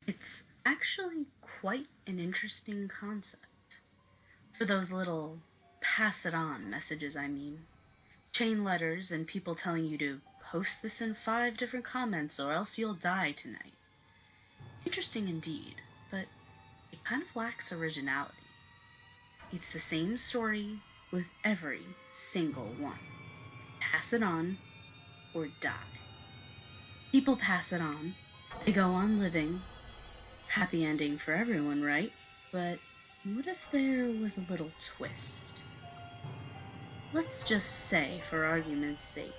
It's actually quite an interesting concept. For those little pass it on messages, I mean. Chain letters and people telling you to post this in 5 different comments or else you'll die tonight. Interesting indeed, but it kind of lacks originality. It's the same story with every single one. Pass it on or die. People pass it on. They go on living. Happy ending for everyone, right? But what if there was a little twist? Let's just say, for argument's sake,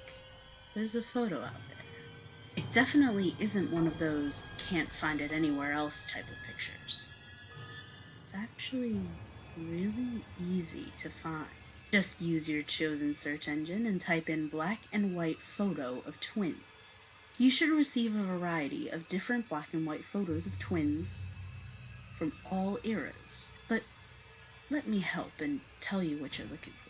there's a photo out there. It definitely isn't one of those can't find it anywhere else type of pictures. It's actually really easy to find. Just use your chosen search engine and type in black and white photo of twins. You should receive a variety of different black and white photos of twins from all eras. But let me help and tell you what you're looking for.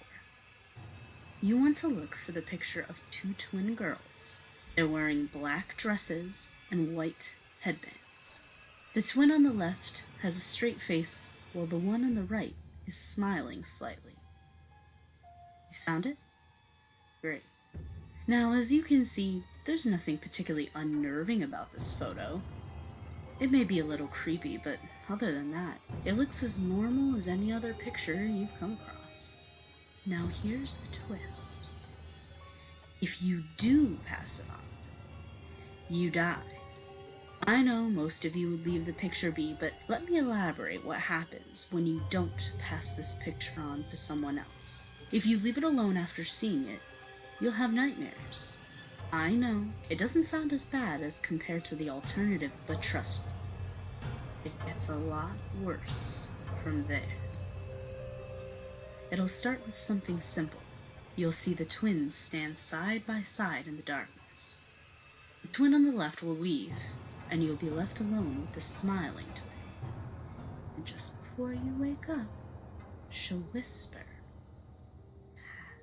You want to look for the picture of 2 twin girls. They're wearing black dresses and white headbands. The twin on the left has a straight face, while the one on the right is smiling slightly. You found it? Great. Now, as you can see, there's nothing particularly unnerving about this photo. It may be a little creepy, but other than that, it looks as normal as any other picture you've come across. Now here's the twist. If you do pass it on, you die. I know most of you would leave the picture be, but let me elaborate what happens when you don't pass this picture on to someone else. If you leave it alone after seeing it, you'll have nightmares. I know, it doesn't sound as bad as compared to the alternative, but trust me, it gets a lot worse from there. It'll start with something simple. You'll see the twins stand side by side in the darkness. The twin on the left will leave, and you'll be left alone with the smiling twin. And just before you wake up, she'll whisper,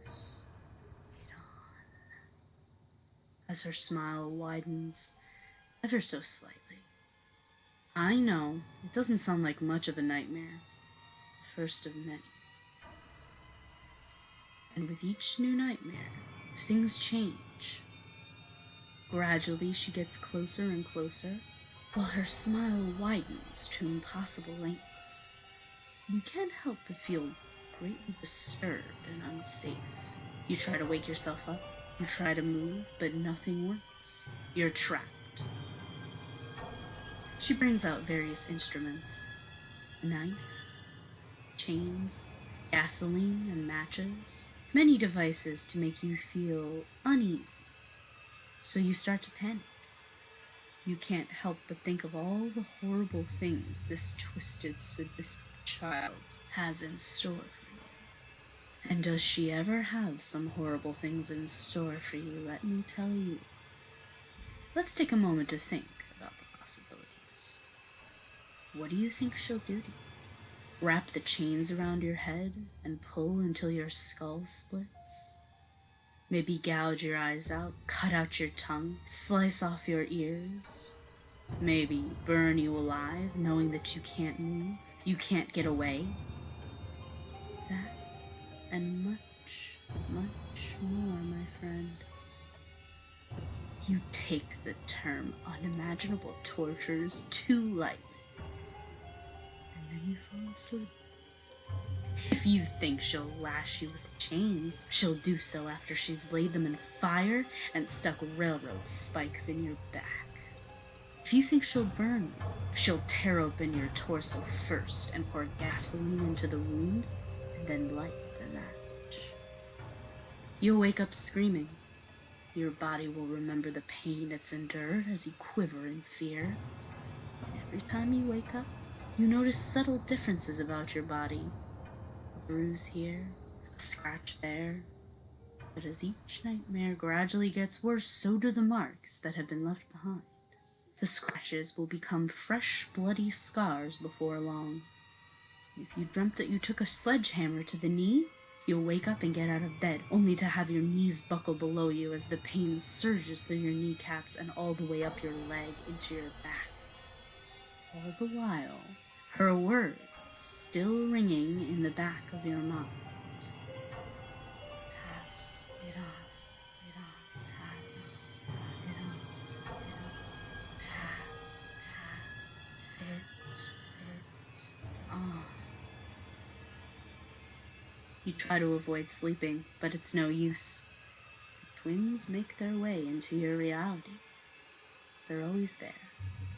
"Pass it on," as her smile widens ever so slightly. I know, it doesn't sound like much of a nightmare, first of many. And with each new nightmare, things change. Gradually, she gets closer and closer, while her smile widens to impossible lengths. You can't help but feel greatly disturbed and unsafe. You try to wake yourself up, you try to move, but nothing works. You're trapped. She brings out various instruments: a knife, chains, gasoline, and matches. Many devices to make you feel uneasy. So you start to panic. You can't help but think of all the horrible things this twisted, sadistic child has in store for you. And does she ever have some horrible things in store for you, let me tell you. Let's take a moment to think about the possibilities. What do you think she'll do to you? Wrap the chains around your head and pull until your skull splits? Maybe gouge your eyes out, cut out your tongue, slice off your ears? Maybe burn you alive, knowing that you can't move, you can't get away? That and much, much more, my friend. You take the term unimaginable tortures too lightly. And then you fall asleep. If you think she'll lash you with chains, she'll do so after she's laid them in fire and stuck railroad spikes in your back. If you think she'll burn you, she'll tear open your torso first and pour gasoline into the wound, and then light the match. You'll wake up screaming. Your body will remember the pain it's endured as you quiver in fear. And every time you wake up, you notice subtle differences about your body. A bruise here, a scratch there. But as each nightmare gradually gets worse, so do the marks that have been left behind. The scratches will become fresh, bloody scars before long. If you dreamt that you took a sledgehammer to the knee, you'll wake up and get out of bed, only to have your knees buckle below you as the pain surges through your kneecaps and all the way up your leg into your back. all the while, her words still ringing in the back of your mind. Pass it on, pass it on, pass it on. You try to avoid sleeping, but it's no use. The twins make their way into your reality. They're always there.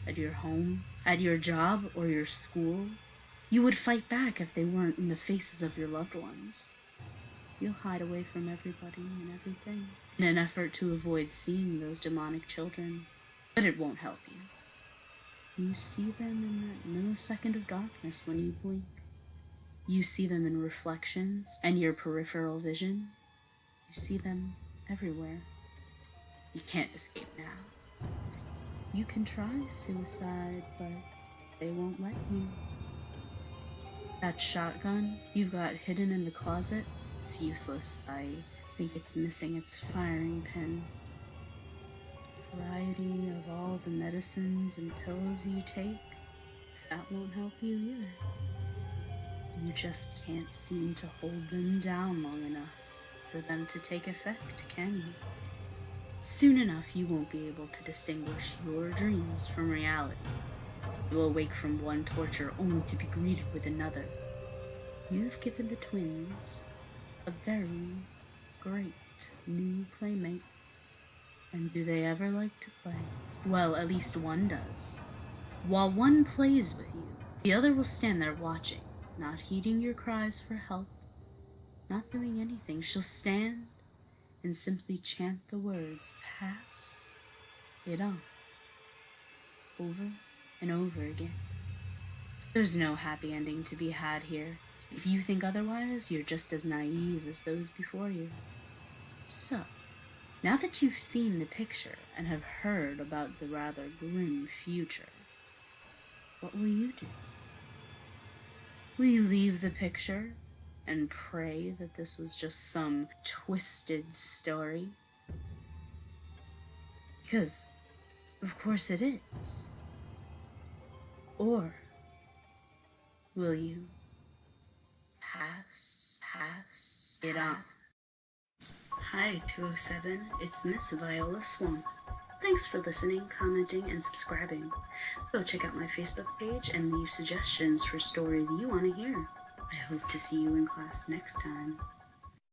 At your home, at your job, or your school. You would fight back if they weren't in the faces of your loved ones. You'll hide away from everybody and everything in an effort to avoid seeing those demonic children. But it won't help you. You see them in that millisecond of darkness when you blink. You see them in reflections and your peripheral vision. You see them everywhere. You can't escape now. You can try suicide, but they won't let you. That shotgun you've got hidden in the closet, it's useless. I think it's missing its firing pin. Variety of all the medicines and pills you take, that won't help you either. You just can't seem to hold them down long enough for them to take effect, can you? Soon enough, you won't be able to distinguish your dreams from reality. You will wake from one torture only to be greeted with another. You've given the twins a very great new playmate. And do they ever like to play? Well, at least one does. While one plays with you, the other will stand there watching, not heeding your cries for help, not doing anything. She'll stand and simply chant the words, pass it on, over and over again. There's no happy ending to be had here. If you think otherwise, you're just as naive as those before you. So, now that you've seen the picture and have heard about the rather grim future, what will you do? Will you leave the picture and pray that this was just some twisted story? Because, of course it is. Or will you pass it on? Hi, 207, it's Miss Viola Swamp. Thanks for listening, commenting, and subscribing. Go check out my Facebook page and leave suggestions for stories you want to hear. I hope to see you in class next time.